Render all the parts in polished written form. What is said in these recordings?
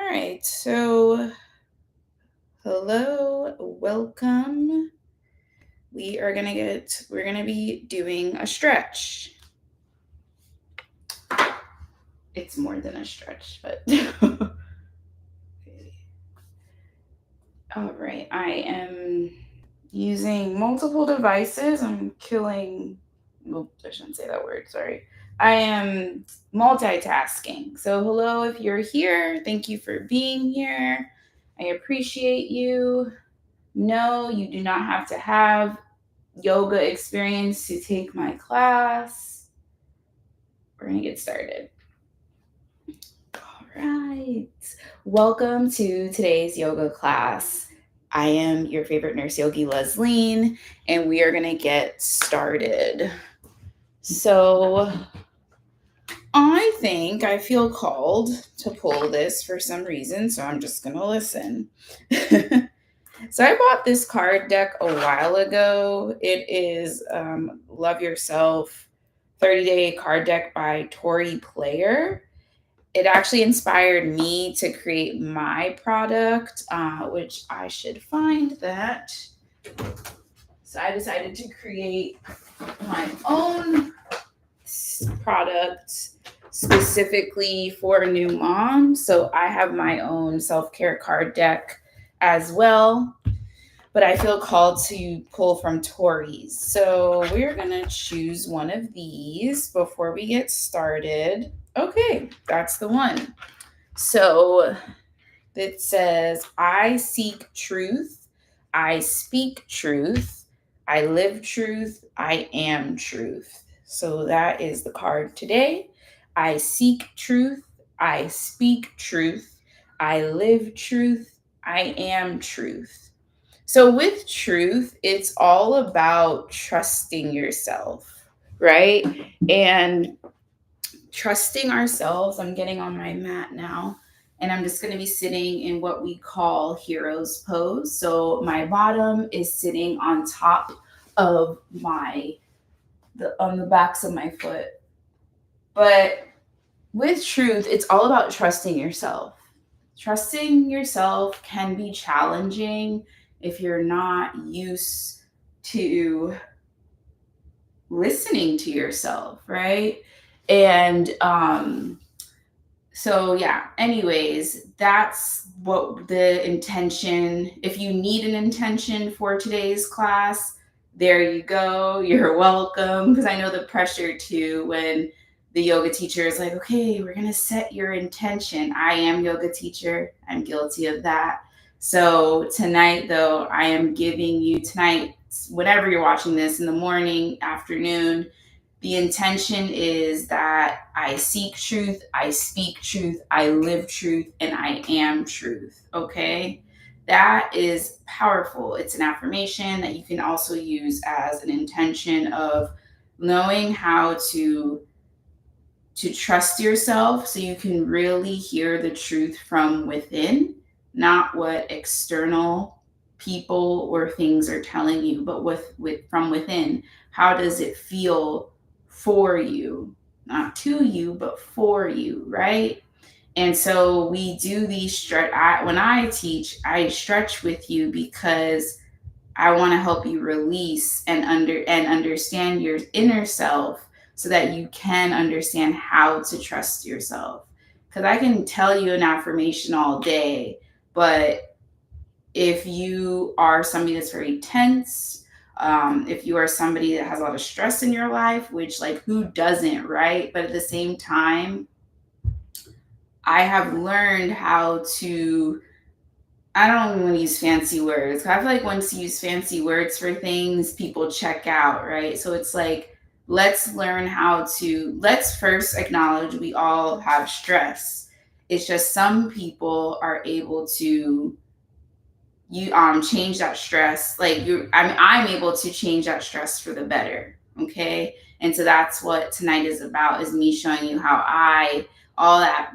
right. So, hello, welcome. We're gonna be doing a stretch. It's more than a stretch, but all right. I am using multiple devices. Well, I shouldn't say that word. Sorry. I am multitasking. So, hello, if you're here. Thank you for being here. I appreciate you. No, you do not have to have yoga experience to take my class. We're going to get started. All right. Welcome to today's yoga class. I am your favorite nurse yogi, Lesline, and we are going to get started. So, I feel called to pull this for some reason, so I'm just going to listen. So I bought this card deck a while ago. It is Love Yourself 30-Day Card Deck by Tori Player. It actually inspired me to create my product, which I should find that. So I decided to create my own product specifically for new moms. So I have my own self-care card deck as well, but I feel called to pull from Tori's. So we're going to choose one of these before we get started. Okay, that's the one. So it says, I seek truth, I speak truth, I live truth, I am truth. So that is the card today. I seek truth, I speak truth, I live truth, I am truth. So with truth, it's all about trusting yourself, right? And trusting ourselves. I'm getting on my mat now, and I'm just going to be sitting in what we call hero's pose. So my bottom is sitting on top of on the backs of my foot. But with truth, it's all about trusting yourself. Trusting yourself can be challenging if you're not used to listening to yourself, right? And so yeah, anyways, that's what the intention. If you need an intention for today's class, there you go. You're welcome. Because I know the pressure too when the yoga teacher is like, okay, we're gonna set your intention. I am yoga teacher. I'm guilty of that. So tonight though, I am giving you tonight, whenever you're watching this in the morning, afternoon, the intention is that I seek truth, I speak truth, I live truth, and I am truth. Okay? That is powerful. It's an affirmation that you can also use as an intention of knowing how to trust yourself so you can really hear the truth from within, not what external people or things are telling you, but with from within. How does it feel for you? Not to you, but for you, right? And so we do these stretch. When I teach, I stretch with you because I want to help you release and understand your inner self so that you can understand how to trust yourself. Because I can tell you an affirmation all day, but if you are somebody that's very tense, if you are somebody that has a lot of stress in your life, which like who doesn't, right? But at the same time, I have learned how to, I don't even want to use fancy words. I feel like once you use fancy words for things, people check out, right? So it's like, let's first acknowledge we all have stress. It's just some people are able to change that stress. I'm able to change that stress for the better. Okay. And so that's what tonight is about, is me showing you how all that,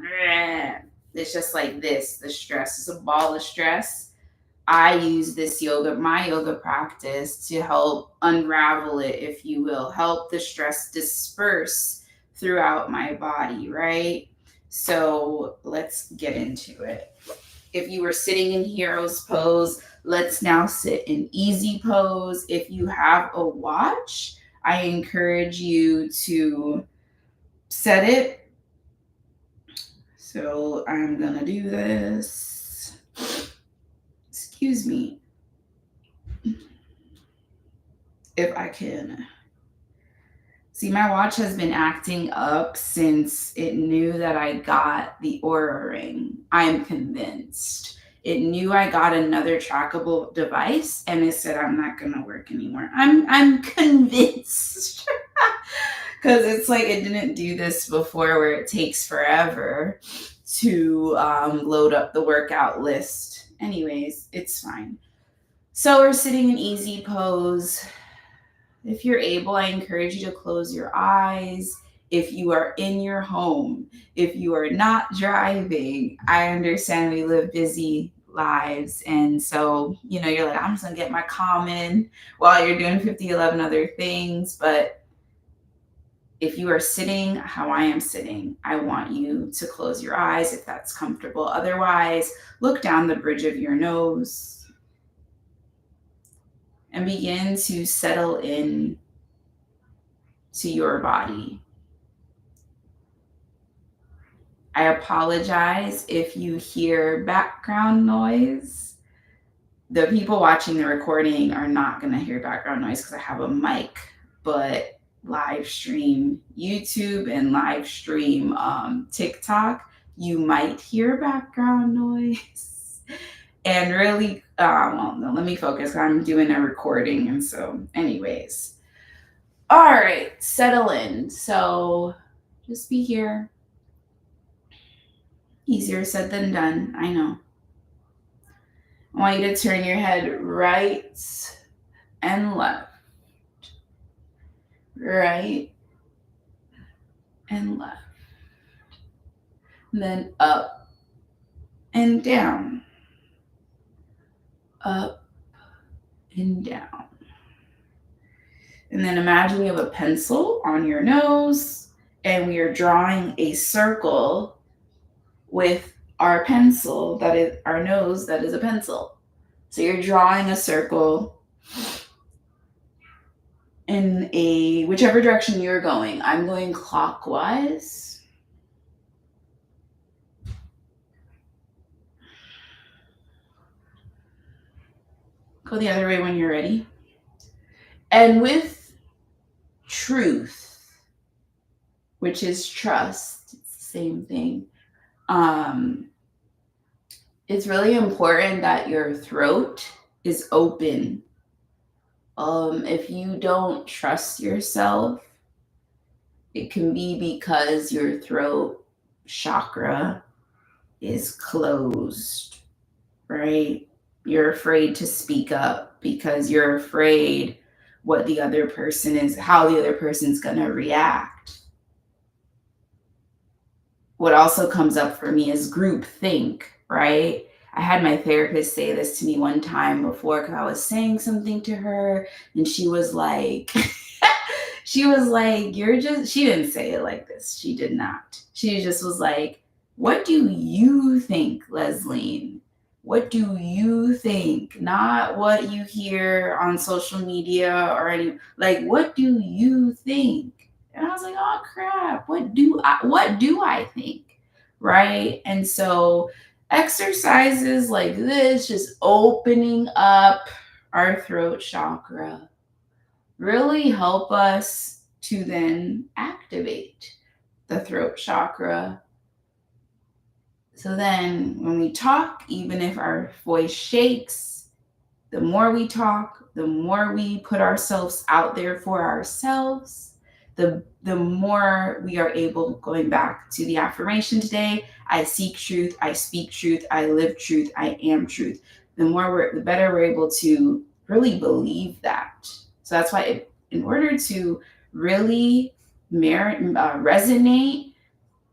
it's just like this, the stress is a ball of stress. I use my yoga practice to help unravel it, if you will, help the stress disperse throughout my body, right? So let's get into it. If you were sitting in hero's pose, let's now sit in easy pose. If you have a watch, I encourage you to set it. So I'm gonna do this. Excuse me. If I can. See, my watch has been acting up since it knew that I got the Aura ring. I'm convinced. It knew I got another trackable device and it said I'm not gonna work anymore. I'm convinced. Because it's like it didn't do this before where it takes forever to load up the workout list. Anyways, it's fine. So we're sitting in easy pose. If you're able, I encourage you to close your eyes. If you are in your home, if you are not driving, I understand we live busy lives. And so, you're like, I'm just going to get my calm in while you're doing 11 other things. But if you are sitting how I am sitting, I want you to close your eyes if that's comfortable. Otherwise, look down the bridge of your nose and begin to settle in to your body. I apologize if you hear background noise. The people watching the recording are not going to hear background noise because I have a mic, but live stream YouTube and live stream TikTok, you might hear background noise. And really, well, no, let me focus. I'm doing a recording. And so, anyways. All right, settle in. So just be here. Easier said than done, I know. I want you to turn your head right and left. Right and left. And then up and down. Up and down. And then imagine you have a pencil on your nose and we are drawing a circle with our pencil, that is our nose, that is a pencil. So you're drawing a circle in whichever direction you're going. I'm going clockwise. Go the other way when you're ready. And with truth, which is trust, it's the same thing. It's really important that your throat is open. If you don't trust yourself, it can be because your throat chakra is closed, right? You're afraid to speak up because you're afraid what the other person is, how the other person's going to react. What also comes up for me is group think, right? I had my therapist say this to me one time before because I was saying something to her and she was like, she didn't say it like this. She did not. She just was like, what do you think, Leslie? What do you think? Not what you hear on social media or any, like, what do you think? And I was like, oh crap, what do I think? Right? And so exercises like this, just opening up our throat chakra, really help us to then activate the throat chakra. So then when we talk, even if our voice shakes, the more we talk, the more we put ourselves out there for ourselves, the more we are able, going back to the affirmation today, I seek truth, I speak truth, I live truth, I am truth. The better we're able to really believe that. So that's why in order to really resonate,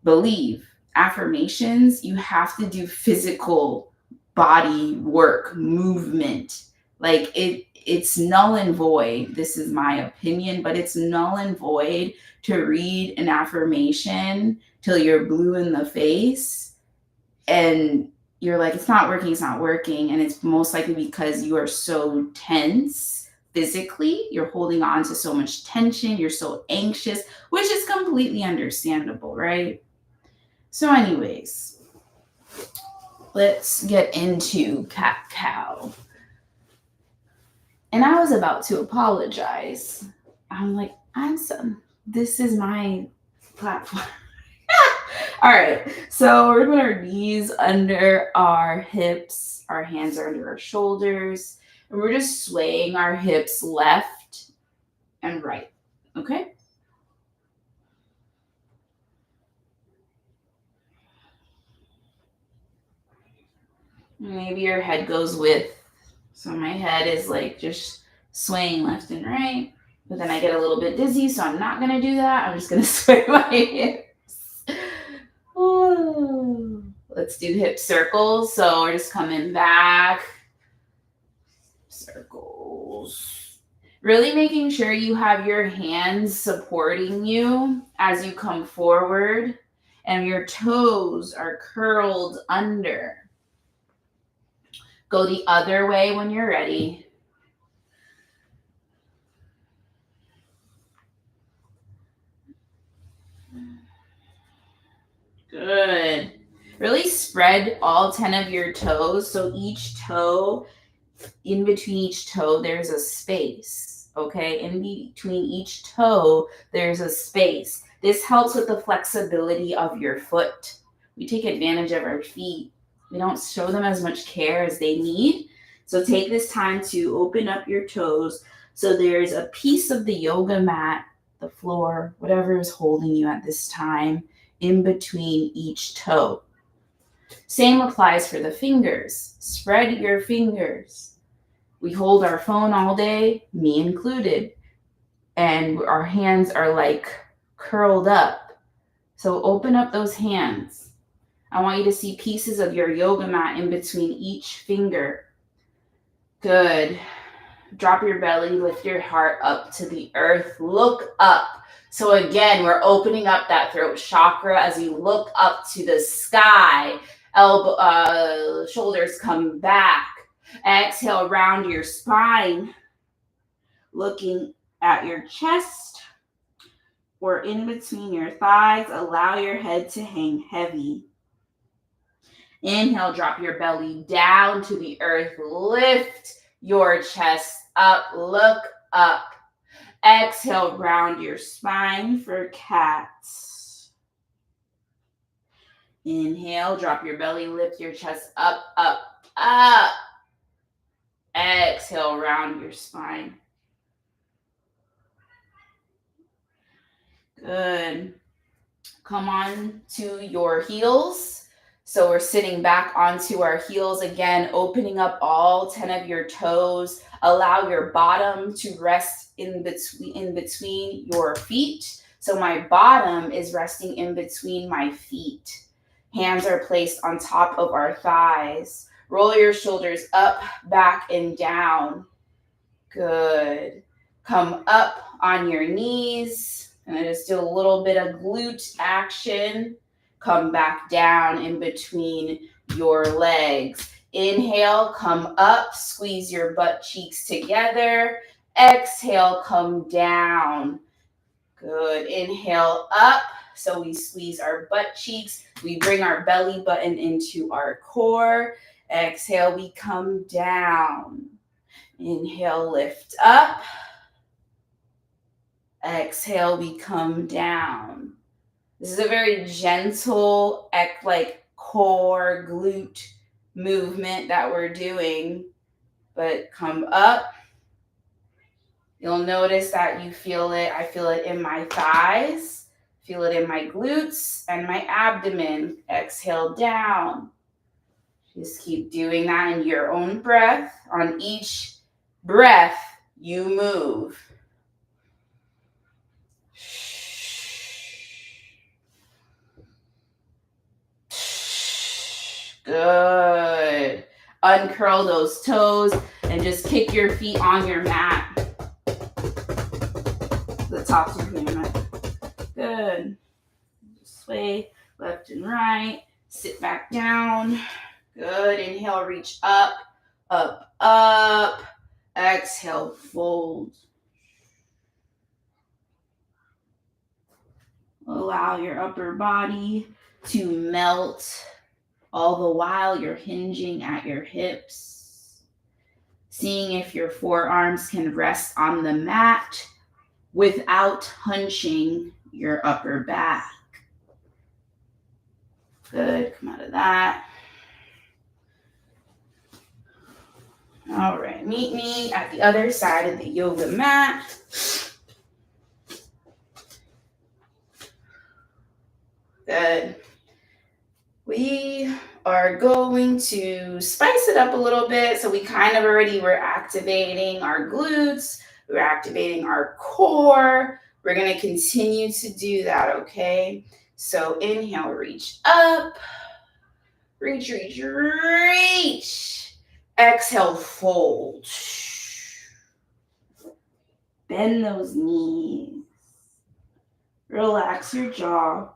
believe affirmations, you have to do physical body work, movement. Like it's null and void. This is my opinion, but it's null and void to read an affirmation till you're blue in the face and you're like, it's not working. And it's most likely because you are so tense physically. You're holding on to so much tension. You're so anxious, which is completely understandable, right? So, anyways, let's get into cat-cow. And I was about to apologize. I'm like, this is my platform. All right, so we're gonna put our knees under our hips, our hands are under our shoulders, and we're just swaying our hips left and right, okay? Maybe your head goes with, so my head is like just swaying left and right, but then I get a little bit dizzy, so I'm not gonna do that. I'm just gonna sway my hips. Ooh. Let's do hip circles. So we're just coming back. Circles. Really making sure you have your hands supporting you as you come forward and your toes are curled under. Go the other way when you're ready. Good. Really spread all 10 of your toes. So each toe, in between each toe, there's a space. Okay. In between each toe, there's a space. This helps with the flexibility of your foot. We take advantage of our feet. We don't show them as much care as they need. So take this time to open up your toes. So there's a piece of the yoga mat, the floor, whatever is holding you at this time, in between each toe. Same applies for the fingers. Spread your fingers. We hold our phone all day, me included, and our hands are like curled up. So open up those hands. I want you to see pieces of your yoga mat in between each finger. Good. Drop your belly, lift your heart up to the earth. Look up. So again, we're opening up that throat chakra as you look up to the sky. Shoulders come back. Exhale, round your spine. Looking at your chest or in between your thighs. Allow your head to hang heavy. Inhale, drop your belly down to the earth. Lift your chest up. Look up. Exhale, round your spine for cat. Inhale, drop your belly, lift your chest up, up, up. Exhale, round your spine. Good. Come on to your heels. So we're sitting back onto our heels again, opening up all 10 of your toes. Allow your bottom to rest in between your feet. So my bottom is resting in between my feet. Hands are placed on top of our thighs. Roll your shoulders up, back, and down. Good. Come up on your knees. And then just do a little bit of glute action. Come back down in between your legs. Inhale, come up, squeeze your butt cheeks together. Exhale, come down. Good. Inhale up. So we squeeze our butt cheeks. We bring our belly button into our core. Exhale, we come down. Inhale, lift up. Exhale, we come down. This is a very gentle, like core glute movement that we're doing. But come up. You'll notice that you feel it. I feel it in my thighs. Feel it in my glutes and my abdomen. Exhale down. Just keep doing that in your own breath. On each breath, you move. Good. Uncurl those toes and just kick your feet on your mat. The tops of your mat. Good. way, left and right. Sit back down. Good. Inhale, reach up, up, up. Exhale, fold. Allow your upper body to melt, all the while you're hinging at your hips. Seeing if your forearms can rest on the mat without hunching your upper back. Good. Come out of that. All right. Meet me at the other side of the yoga mat. Good. We are going to spice it up a little bit. So we kind of already were activating our glutes. We're activating our core. We're going to continue to do that, okay? So inhale, reach up. Reach, reach, reach. Exhale, fold. Bend those knees. Relax your jaw.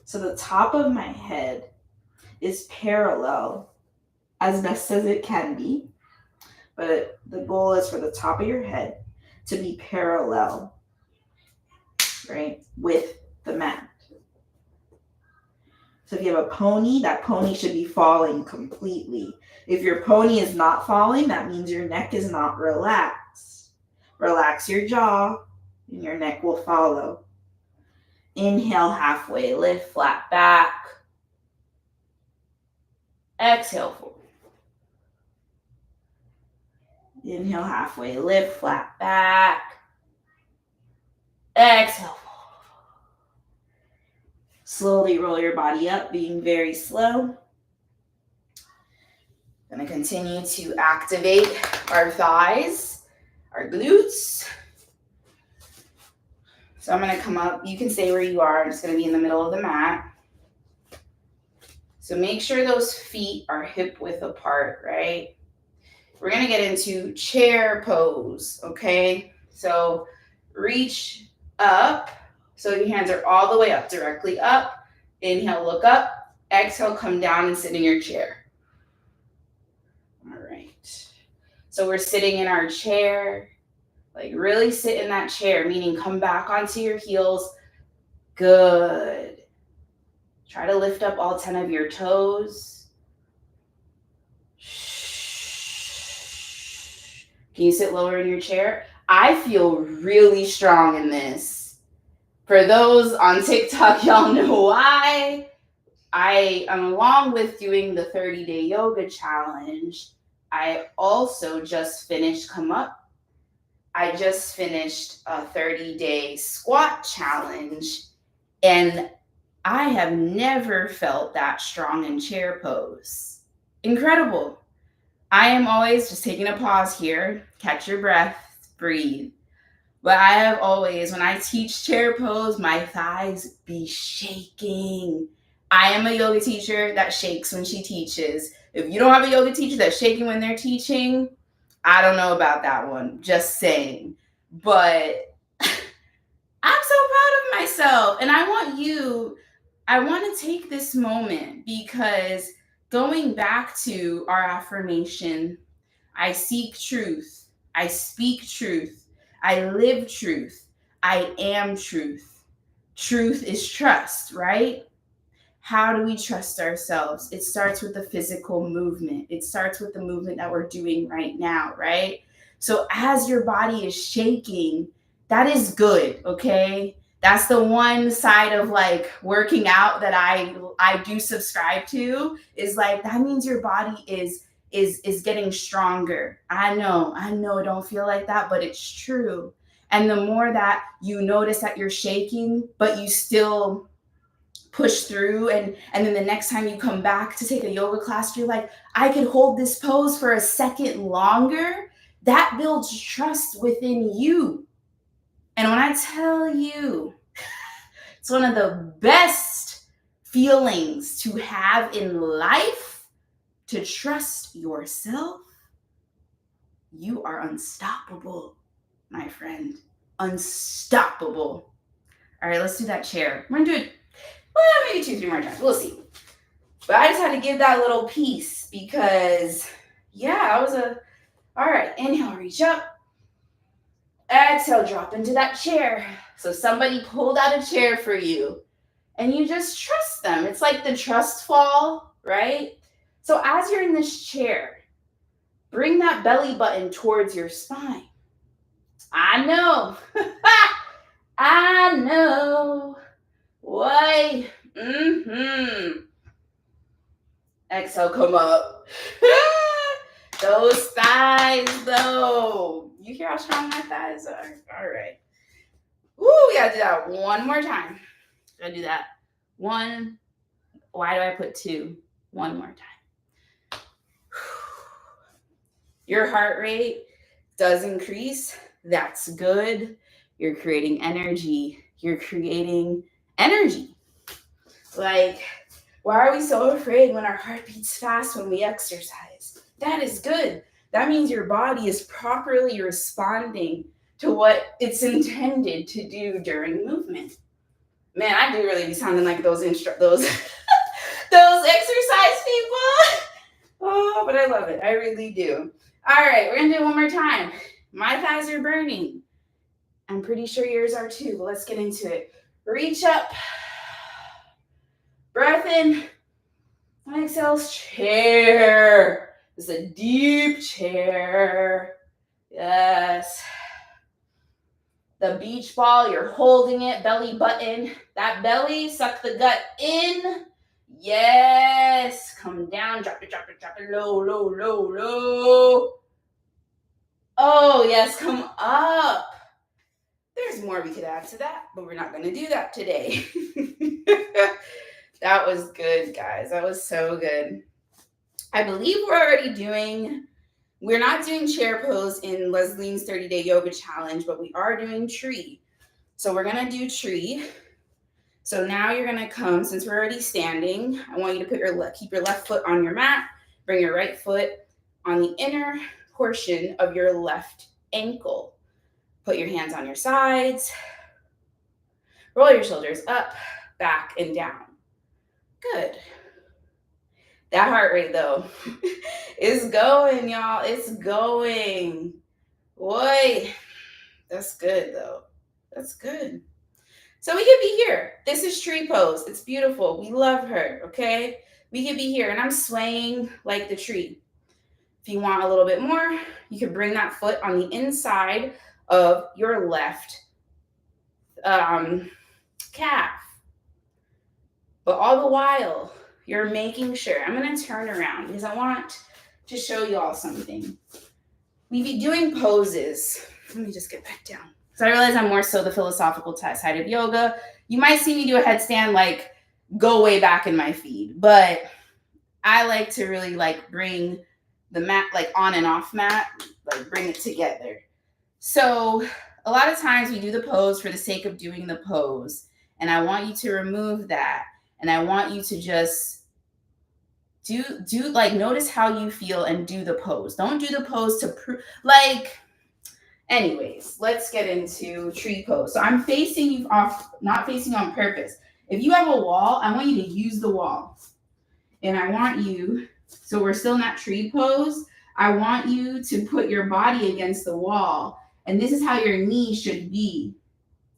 So the top of my head is parallel as best as it can be, but the goal is for the top of your head to be parallel, right, with the mat. So if you have a pony, that pony should be falling completely. If your pony is not falling, that means your neck is not relaxed. Relax your jaw, and your neck will follow. Inhale, halfway lift, flat back. Exhale, fold. Inhale, halfway lift, flat back. Exhale, fold. Slowly roll your body up, being very slow. Going to continue to activate our thighs, our glutes. So I'm going to come up. You can stay where you are. I'm just going to be in the middle of the mat. So make sure those feet are hip width apart, right? We're going to get into chair pose, okay? So reach up. So your hands are all the way up, directly up. Inhale, look up. Exhale, come down and sit in your chair. All right. So we're sitting in our chair. Like really sit in that chair, meaning come back onto your heels. Good. Try to lift up all 10 of your toes. Can you sit lower in your chair? I feel really strong in this. For those on TikTok, y'all know why. I am along with doing the 30-day yoga challenge. I also just finished, come up. I just finished a 30-day squat challenge, and I have never felt that strong in chair pose. Incredible. I am always just taking a pause here, catch your breath, breathe. But I have always, when I teach chair pose, my thighs be shaking. I am a yoga teacher that shakes when she teaches. If you don't have a yoga teacher that's shaking when they're teaching, I don't know about that one, just saying. But I'm so proud of myself. And I want to take this moment because going back to our affirmation, I seek truth, I speak truth, I live truth, I am truth. Truth is trust, right? How do we trust ourselves? It starts with the physical movement. It starts with the movement that we're doing right now, right? So as your body is shaking, that is good, okay? That's the one side of like working out that I do subscribe to, is like that means your body is getting stronger. I know it don't feel like that, but it's true. And the more that you notice that you're shaking, but you still push through, and then the next time you come back to take a yoga class, you're like, I could hold this pose for a second longer. That builds trust within you. And when I tell you, it's one of the best feelings to have in life, to trust yourself. you are unstoppable, my friend. Unstoppable. All right, let's do that chair. We're gonna do it, well, maybe 2, 3 more times. We'll see. But I just had to give that little piece because, yeah, all right, inhale, reach up. Exhale, drop into that chair. So somebody pulled out a chair for you and you just trust them. It's like the trust fall, right? So as you're in this chair, bring that belly button towards your spine. I know. I know. Why? Exhale, come up. Those thighs, though. You hear how strong my thighs are? All right. Woo, we gotta do that one more time. Gotta do that. One. Why do I put 2? One more time. Your heart rate does increase. That's good. You're creating energy. You're creating energy. Like, why are we so afraid when our heart beats fast when we exercise? That is good. That means your body is properly responding to what it's intended to do during movement. Man, I do really be sounding like those those exercise people. Oh, but I love it. I really do. All right, we're gonna do it one more time. My thighs are burning. I'm pretty sure yours are too, but let's get into it. Reach up. Breath in. Exhale, chair. This is a deep chair. Yes. The beach ball, you're holding it, belly button. That belly, suck the gut in. Yes. Come down, drop it, low, low, low, low. Oh, yes, come up. There's more we could add to that, but we're not going to do that today. That was good, guys. That was so good. I believe we're not doing chair pose in Leslie's 30-day yoga challenge, but we are doing tree. So we're going to do tree. So now you're going to come, since we're already standing, I want you to keep your left foot on your mat, bring your right foot on the inner portion of your left ankle. Put your hands on your sides. Roll your shoulders up, back, and down. Good. That heart rate, though, is going, y'all. It's going. Boy, that's good, though. That's good. So we could be here. This is tree pose. It's beautiful. We love her, okay? We could be here, and I'm swaying like the tree. If you want a little bit more, you can bring that foot on the inside of your left calf. But all the while, you're making sure. I'm going to turn around because I want to show you all something. We be doing poses. Let me just get back down. So I realize I'm more so the philosophical side of yoga. You might see me do a headstand, like go way back in my feed, but I like to really like bring the mat, like on and off mat, like bring it together. So a lot of times we do the pose for the sake of doing the pose. And I want you to remove that. And I want you to just do like, notice how you feel and do the pose. Don't do the pose to prove, like, anyways, let's get into tree pose. So I'm facing you off, not facing on purpose. If you have a wall, I want you to use the wall. And I want you, so we're still in that tree pose. I want you to put your body against the wall. And this is how your knee should be.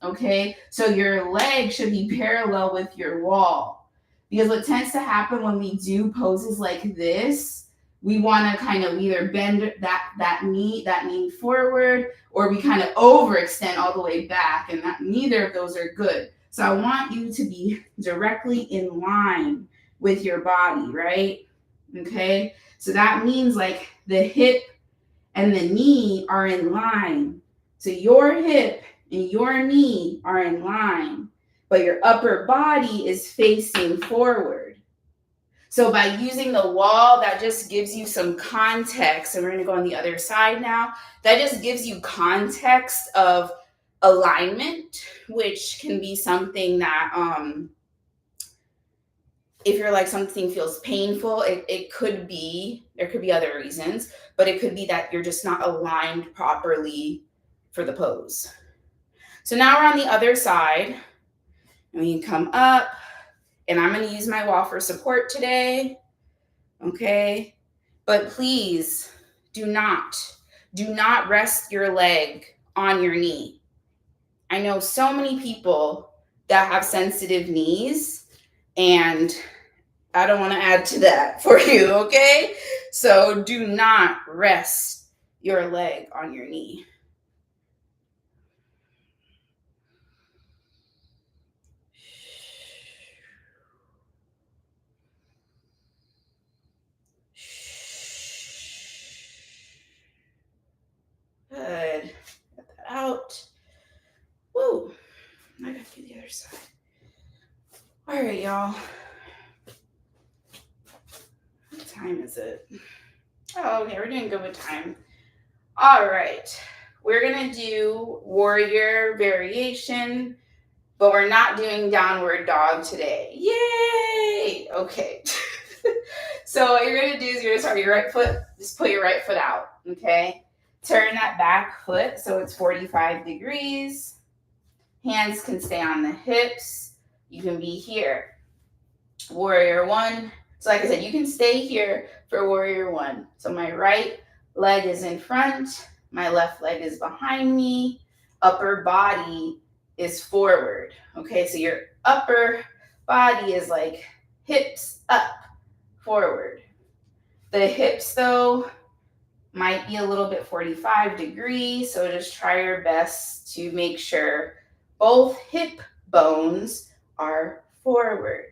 Okay, so your leg should be parallel with your wall. Because what tends to happen when we do poses like this, we want to kind of either bend that knee forward, or we kind of overextend all the way back, and neither of those are good. So I want you to be directly in line with your body, right? Okay, so that means like the hip and the knee are in line. So your hip and your knee are in line, but your upper body is facing forward. So by using the wall, that just gives you some context. And we're going to go on the other side now. That just gives you context of alignment, which can be something that if you're like something feels painful, it could be, there could be other reasons, but it could be that you're just not aligned properly for the pose. So now we're on the other side, and we can come up, and I'm going to use my wall for support today. Okay. But please do not rest your leg on your knee. I know so many people that have sensitive knees, and I don't want to add to that for you, okay? So do not rest your leg on your knee. Good. Get that out. Woo. I gotta do the other side. All right, y'all. What time is it? Oh, okay, we're doing good with time. All right. We're gonna do warrior variation, but we're not doing downward dog today. Yay! Okay. So what you're gonna do is you're gonna start with your right foot, just put your right foot out, okay? Turn that back foot so it's 45 degrees. Hands can stay on the hips. You can be here. Warrior one. So like I said, you can stay here for warrior one. So my right leg is in front, my left leg is behind me, upper body is forward. Okay, so your upper body is like hips up, forward. The hips though might be a little bit 45 degrees, so just try your best to make sure both hip bones are forward.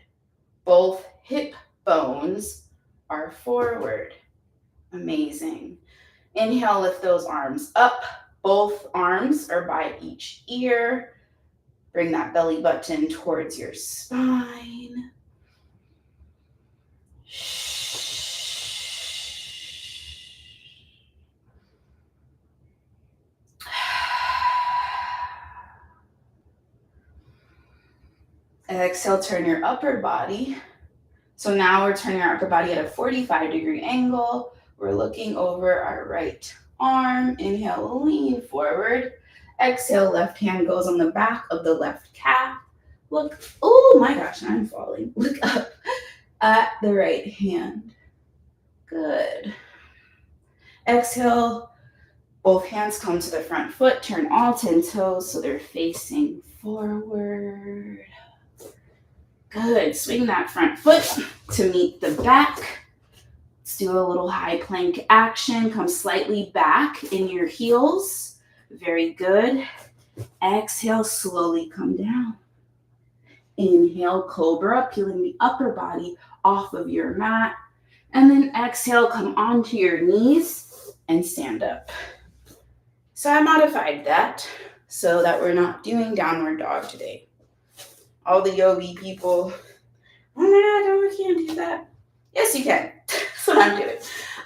Both hip bones are forward. Amazing. Inhale, lift those arms up. Both arms are by each ear. Bring that belly button towards your spine. Exhale, turn your upper body. So now we're turning our upper body at a 45-degree angle. We're looking over our right arm. Inhale, lean forward. Exhale, left hand goes on the back of the left calf. Look, oh my gosh, I'm falling. Look up at the right hand. Good. Exhale, both hands come to the front foot. Turn all 10 toes so they're facing forward. Good. Swing that front foot to meet the back. Let's do a little high plank action. Come slightly back in your heels. Very good. Exhale, slowly come down. Inhale, cobra, peeling the upper body off of your mat. And then exhale, come onto your knees and stand up. So I modified that so that we're not doing downward dog today. All the yogi people, oh my God, no, we can't do that. Yes, you can. That's what I'm doing.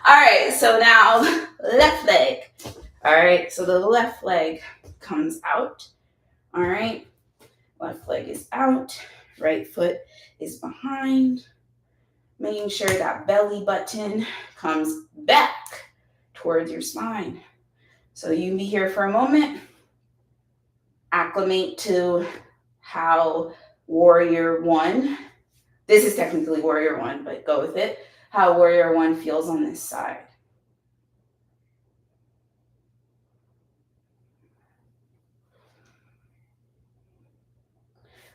All right, so now left leg. All right, so the left leg comes out. All right, left leg is out. Right foot is behind. Making sure that belly button comes back towards your spine. So you can be here for a moment. Acclimate to how warrior one, this is technically warrior one, but go with it, how warrior one feels on this side.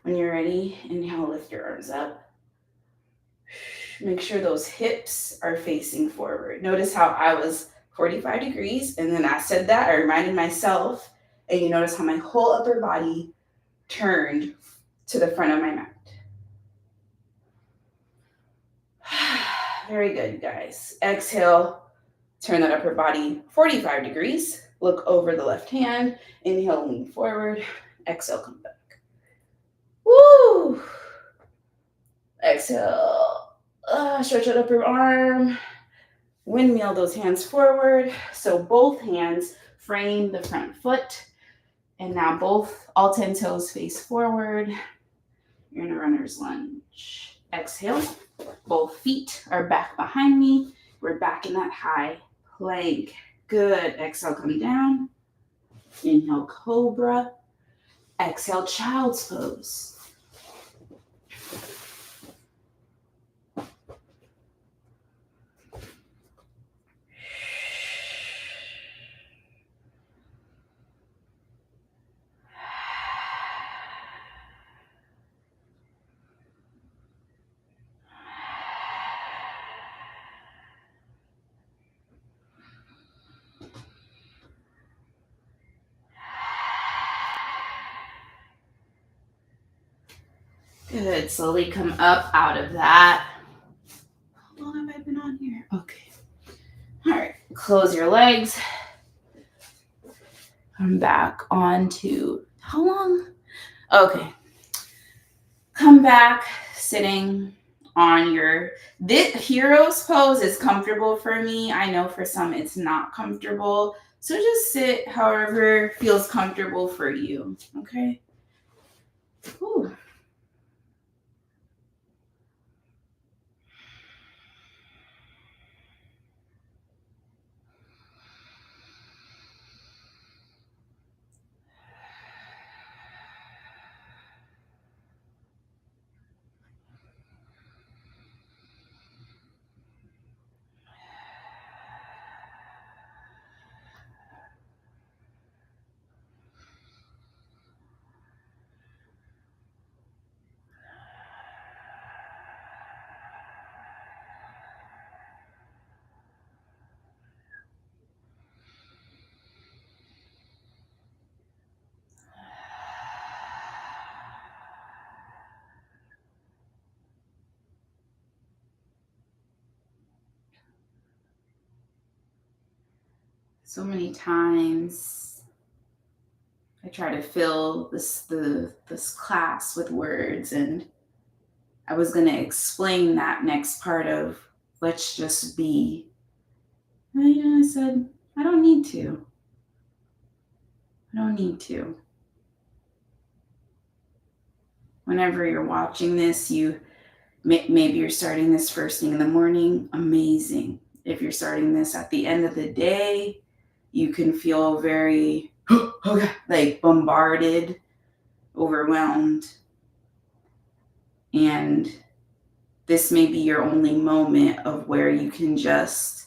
When you're ready, inhale, lift your arms up. Make sure those hips are facing forward. Notice how I was 45 degrees, and then I said that, I reminded myself, and you notice how my whole upper body turned to the front of my mat. Very good, guys. Exhale, turn that upper body 45 degrees. Look over the left hand. Inhale, lean forward. Exhale, come back. Woo! Exhale. Stretch that upper arm. Windmill those hands forward. So both hands frame the front foot. And now all 10 toes face forward. You're in a runner's lunge. Exhale. Both feet are back behind me. We're back in that high plank. Good. Exhale, come down. Inhale, cobra. Exhale, child's pose. Good. Slowly come up out of that. How long have I been on here? Okay. All right. Close your legs. Come back onto how long? Okay. Come back sitting on your this hero's pose is comfortable for me. I know for some it's not comfortable. So just sit however feels comfortable for you. Okay. Whew. So many times I try to fill this class with words, and I was going to explain that next part of let's just be. And, I said I don't need to. I don't need to. Whenever you're watching this, maybe you're starting this first thing in the morning. Amazing. If you're starting this at the end of the day, you can feel very like bombarded, overwhelmed. And this may be your only moment of where you can just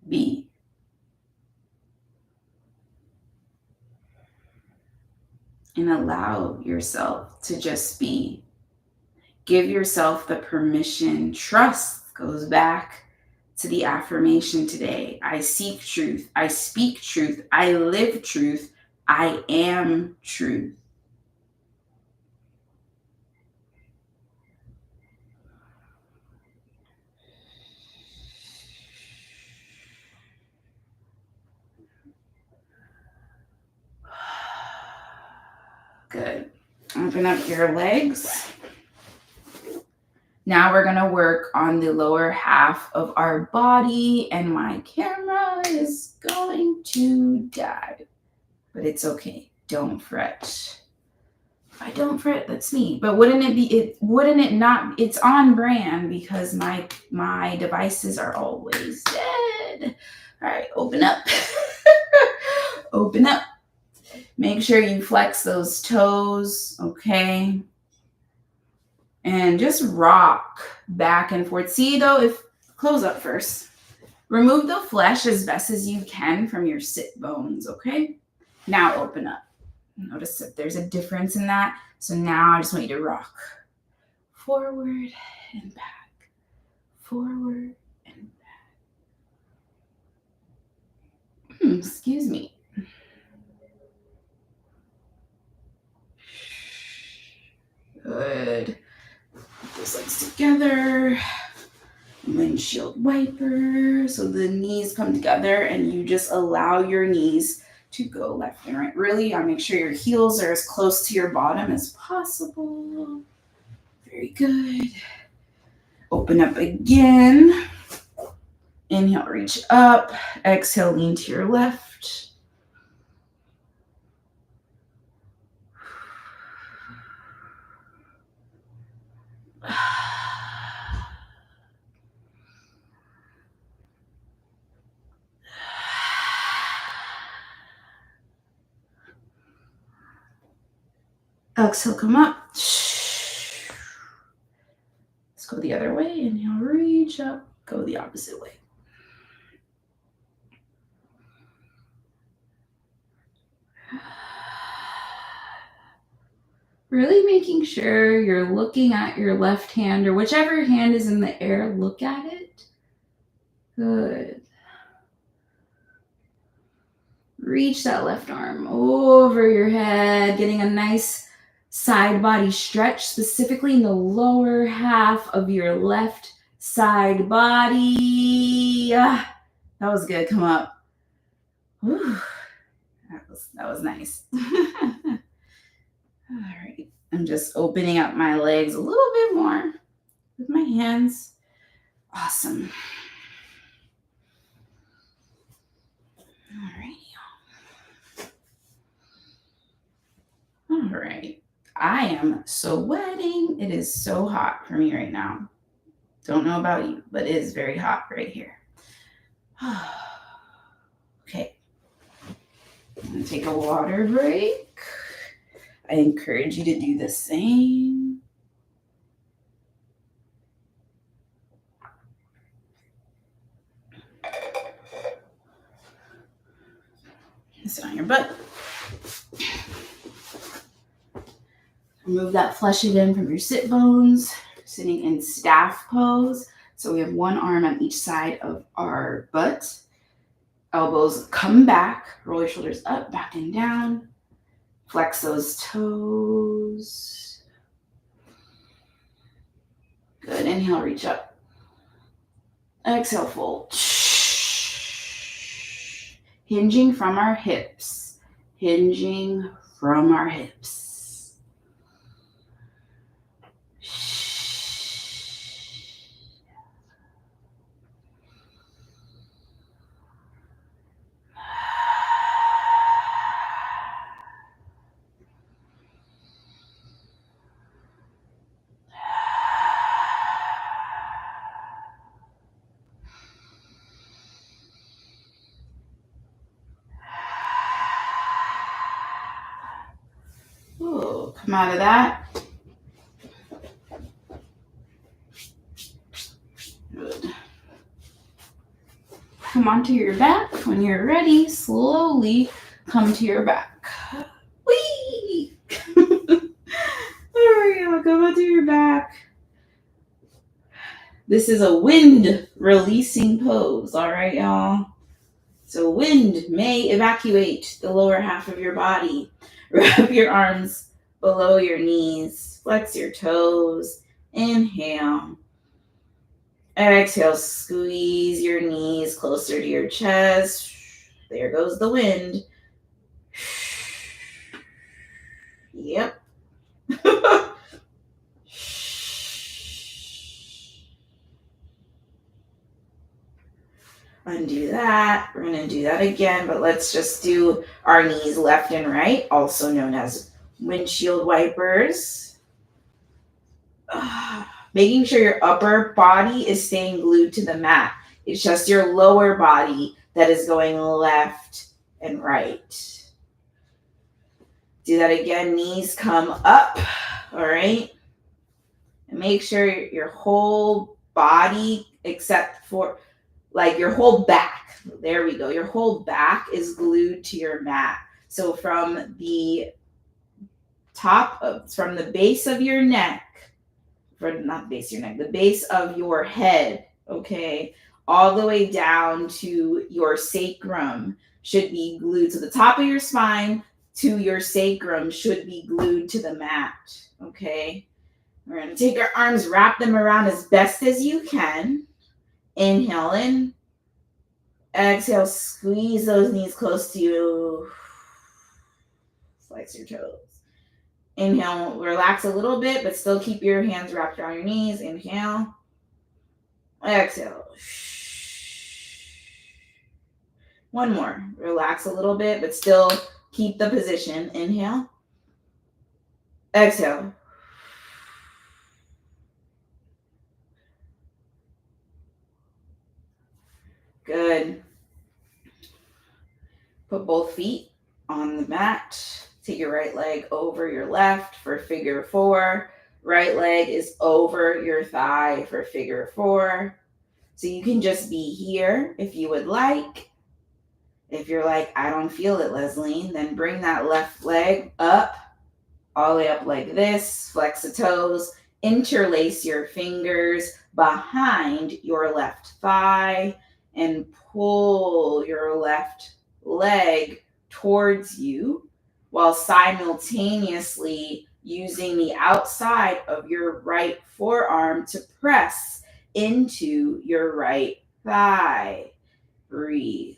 be. And allow yourself to just be. Give yourself the permission. Trust goes back to the affirmation today. I seek truth. I speak truth. I live truth. I am truth. Good. Open up your legs. Now we're going to work on the lower half of our body, and my camera is going to die. But it's okay. Don't fret. I don't fret, that's me. But wouldn't it not, it's on brand because my devices are always dead. All right, open up. Open up. Make sure you flex those toes, okay? And just rock back and forth. See though, close up first. Remove the flesh as best as you can from your sit bones, okay? Now open up. Notice that there's a difference in that. So now I just want you to rock. Forward and back. Forward and back. Excuse me. Good. Put those legs together. Windshield wiper. So the knees come together and you just allow your knees to go left and right. Really, make sure your heels are as close to your bottom as possible. Very good. Open up again. Inhale, reach up. Exhale, lean to your left. Exhale, come up. Let's go the other way. Inhale, reach up. Go the opposite way. Really making sure you're looking at your left hand or whichever hand is in the air, look at it. Good. Reach that left arm over your head, getting a nice side body stretch, specifically in the lower half of your left side body. That was good. Come up. Whew. That was nice. All right. I'm just opening up my legs a little bit more with my hands. Awesome. All right. I am sweating. It is so hot for me right now. Don't know about you, but it is very hot right here. Okay. I'm going to take a water break. I encourage you to do the same. Sit on your butt. Remove that flesh again from your sit bones. Sitting in staff pose. So we have one arm on each side of our butt. Elbows come back. Roll your shoulders up, back and down. Flex those toes. Good. Inhale, reach up. Exhale, fold. Hinging from our hips. Hinging from our hips. Ooh, come out of that. Good. Come onto your back. When you're ready, slowly come to your back. Whee! There we go. Come onto your back. This is a wind releasing pose, all right, y'all? So wind may evacuate the lower half of your body. Wrap your arms below your knees. Flex your toes. Inhale. Exhale, squeeze your knees closer to your chest. There goes the wind. Yep. Undo that. We're going to do that again, but let's just do our knees left and right, also known as windshield wipers. Making sure your upper body is staying glued to the mat. It's just your lower body that is going left and right. Do that again. Knees come up. All right. And make sure your whole body, except for like your whole back. There we go. Your whole back is glued to your mat. So from the from the base of your neck, not the base of your neck, the base of your head, okay, all the way down to your sacrum should be glued. So the top of your spine to your sacrum should be glued to the mat, okay? We're going to take our arms, wrap them around as best as you can. Inhale in. Exhale, squeeze those knees close to you. Flex your toes. Inhale, relax a little bit, but still keep your hands wrapped around your knees. Inhale. Exhale. One more. Relax a little bit, but still keep the position. Inhale. Exhale. Good. Put both feet on the mat. Take your right leg over your left for for figure four. Right leg is over your thigh for figure four. So you can just be here if you would like. If you're like, I don't feel it, Leslie, then bring that left leg up, all the way up like this. Flex the toes, interlace your fingers behind your left thigh, and pull your left leg towards you while simultaneously using the outside of your right forearm to press into your right thigh. Breathe.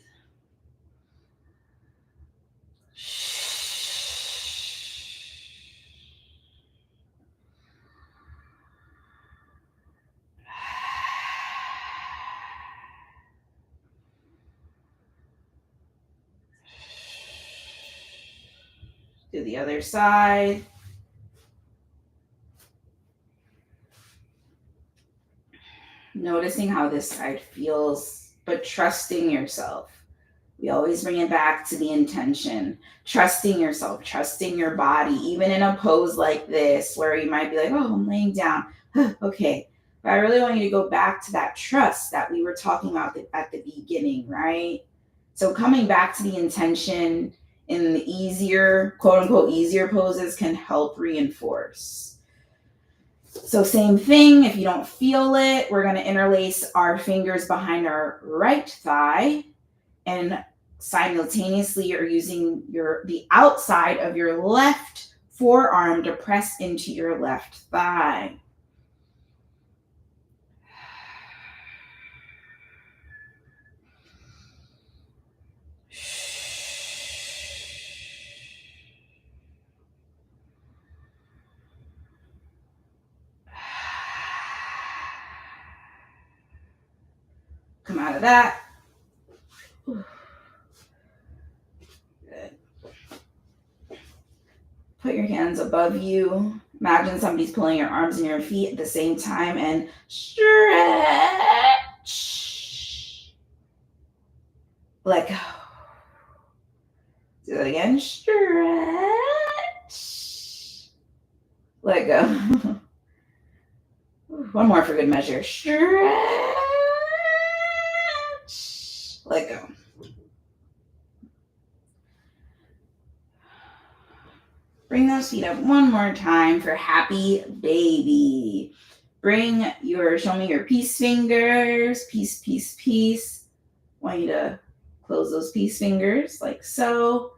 Do the other side. Noticing how this side feels, but trusting yourself. We always bring it back to the intention. Trusting yourself, trusting your body, even in a pose like this, where you might be like, oh, I'm laying down. Okay. But I really want you to go back to that trust that we were talking about at the beginning, right? So coming back to the intention in the easier, quote unquote, easier poses can help reinforce. So same thing, if you don't feel it, we're going to interlace our fingers behind our right thigh, and simultaneously you're using the outside of your left forearm to press into your left thigh. Come out of that. Good. Put your hands above you. Imagine somebody's pulling your arms and your feet at the same time, and stretch. Let go. Do that again. Stretch. Let go. One more for good measure. Stretch. Let go. Bring those feet up one more time for happy baby. Show me your peace fingers. Peace, peace, peace. Want you to close those peace fingers like so.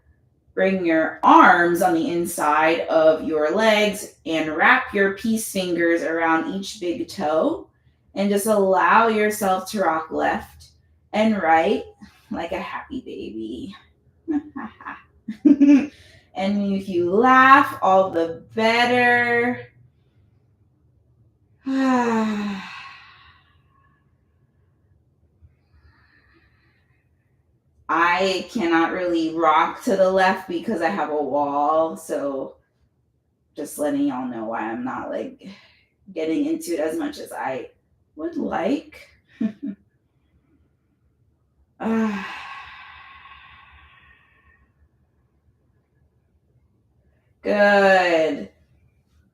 Bring your arms on the inside of your legs and wrap your peace fingers around each big toe, and just allow yourself to rock left and right like a happy baby. And if you laugh, all the better. I cannot really rock to the left because I have a wall, so just letting y'all know why I'm not like getting into it as much as I would like. Good.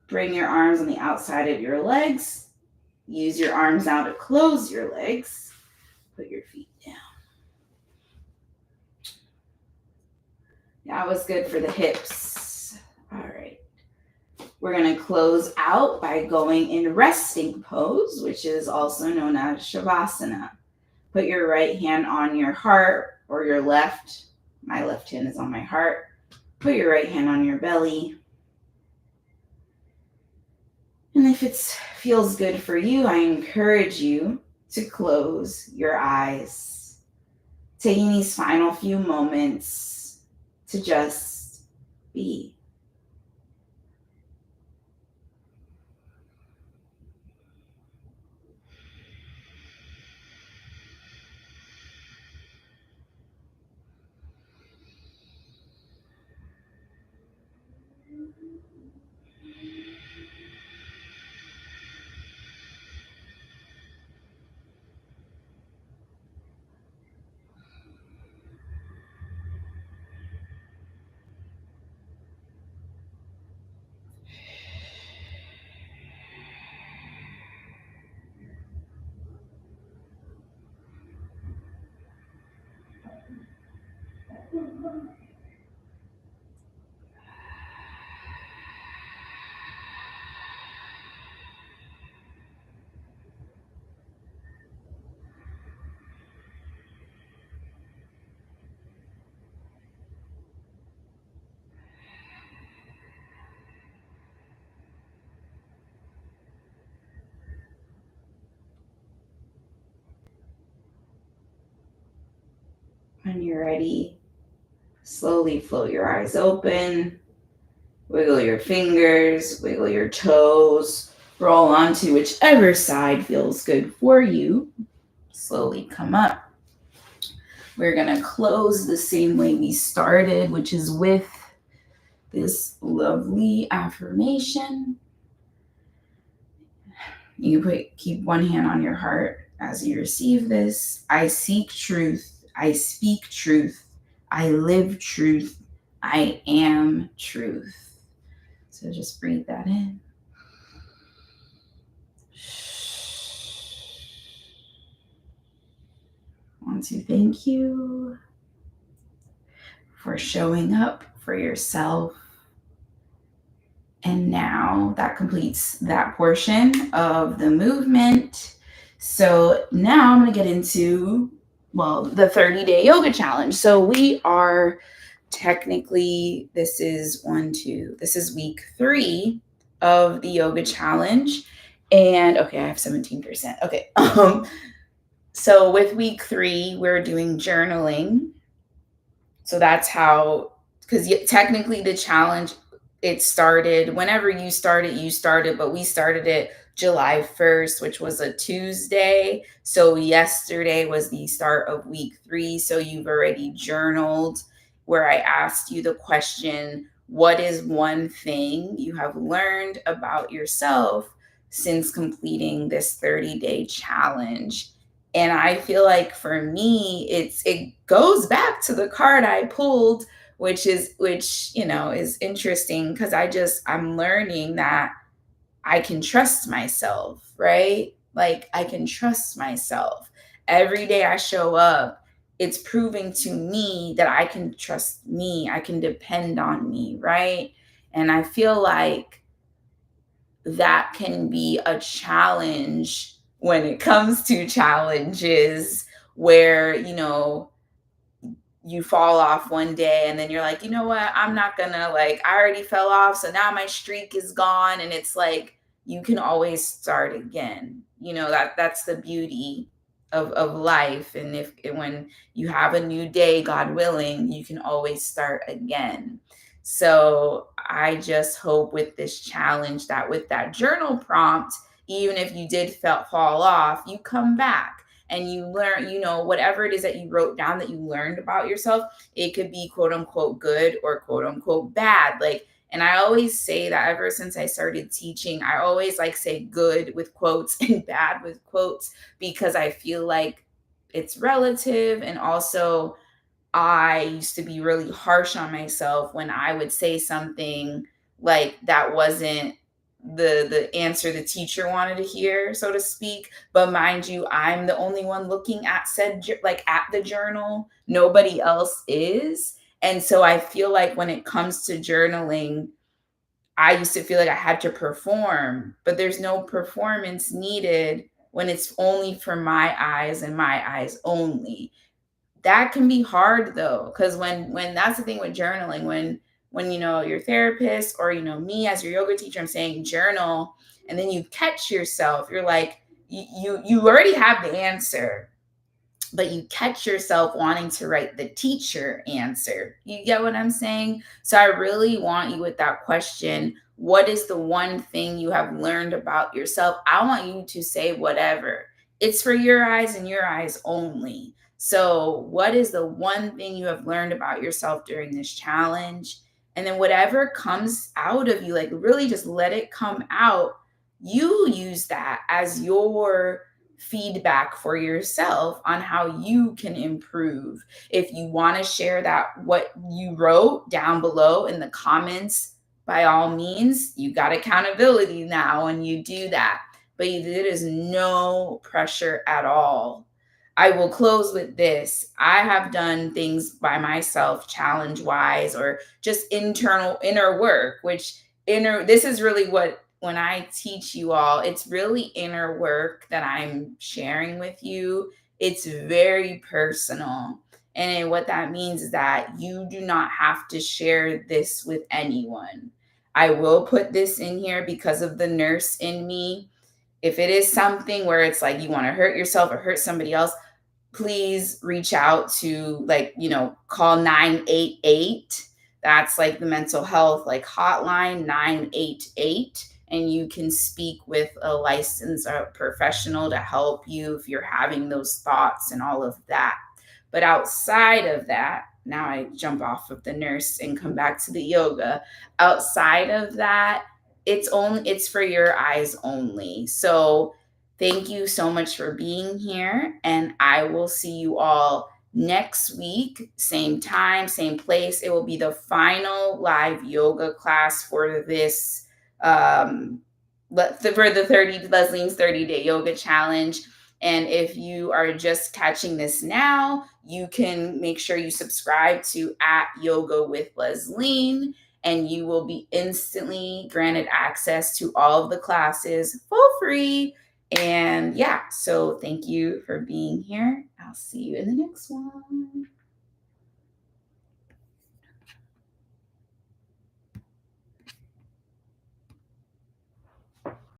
Bring your arms on the outside of your legs. Use your arms now to close your legs. Put your feet down. That was good for the hips. All right. We're going to close out by going in resting pose, which is also known as Shavasana. Put your right hand on your heart or your left. My left hand is on my heart. Put your right hand on your belly. And if it feels good for you, I encourage you to close your eyes. Taking these final few moments to just be. When you're ready, slowly float your eyes open, wiggle your fingers, wiggle your toes, roll onto whichever side feels good for you. Slowly come up. We're going to close the same way we started, which is with this lovely affirmation. You keep one hand on your heart as you receive this. I seek truth. I speak truth. I live truth. I am truth. So just breathe that in. I want to thank you for showing up for yourself. And now that completes that portion of the movement. So now I'm going to get into, the 30-day yoga challenge. So we are technically, this is week 3 of the yoga challenge. And okay, I have 17%. Okay. So with week 3, we're doing journaling. So that's how, because technically the challenge, it started whenever you started, but we started it July 1st, which was a Tuesday. So yesterday was the start of week 3. So you've already journaled, where I asked you the question, what is one thing you have learned about yourself since completing this 30-day challenge? And I feel like for me, it goes back to the card I pulled, which is interesting, because I'm learning that I can trust myself, right? Like, I can trust myself. Every day I show up, it's proving to me that I can trust me. I can depend on me, right? And I feel like that can be a challenge when it comes to challenges where, you fall off one day and then you're like, you know what, I'm not gonna, like, I already fell off, so now my streak is gone. And it's like, you can always start again. That's the beauty of life. And when you have a new day, God willing, you can always start again. So I just hope with this challenge that with that journal prompt, even if you did fall off, you come back and you learn, whatever it is that you wrote down that you learned about yourself. It could be quote unquote good or quote unquote bad. And I always say that ever since I started teaching, I always say good with quotes and bad with quotes, because I feel like it's relative. And also, I used to be really harsh on myself when I would say something like that wasn't the answer the teacher wanted to hear, so to speak. But mind you, I'm the only one looking at at the journal. Nobody else is. And so I feel like when it comes to journaling, I used to feel like I had to perform, but there's no performance needed when it's only for my eyes and my eyes only. That can be hard though, because when that's the thing with journaling, when your therapist or me as your yoga teacher, I'm saying journal, and then you catch yourself, you're like, you already have the answer, but you catch yourself wanting to write the teacher answer. You get what I'm saying? So I really want you with that question, what is the one thing you have learned about yourself? I want you to say whatever. It's for your eyes and your eyes only. So what is the one thing you have learned about yourself during this challenge? And then whatever comes out of you, really just let it come out. You use that as your feedback for yourself on how you can improve. If you want to share that, what you wrote down below in the comments, by all means, you got accountability now when you do that. But there is no pressure at all. I will close with this. I have done things by myself, challenge wise, or just internal inner work, which this is really what, when I teach you all, it's really inner work that I'm sharing with you. It's very personal. And what that means is that you do not have to share this with anyone. I will put this in here because of the nurse in me. If it is something where it's like you want to hurt yourself or hurt somebody else, please reach out to, like, call 988. That's like the mental health like hotline, 988, and you can speak with a licensed professional to help you if you're having those thoughts and all of that. But outside of that, now I jump off of the nurse and come back to the yoga. Outside of that, it's for your eyes only. So thank you so much for being here, and I will see you all next week, same time, same place. It will be the final live yoga class for this for the 30 Leslie's 30-day yoga challenge. And if you are just catching this now, you can make sure you subscribe to @Yoga with Leslie, and you will be instantly granted access to all of the classes for free. And yeah, so thank you for being here. I'll see you in the next one.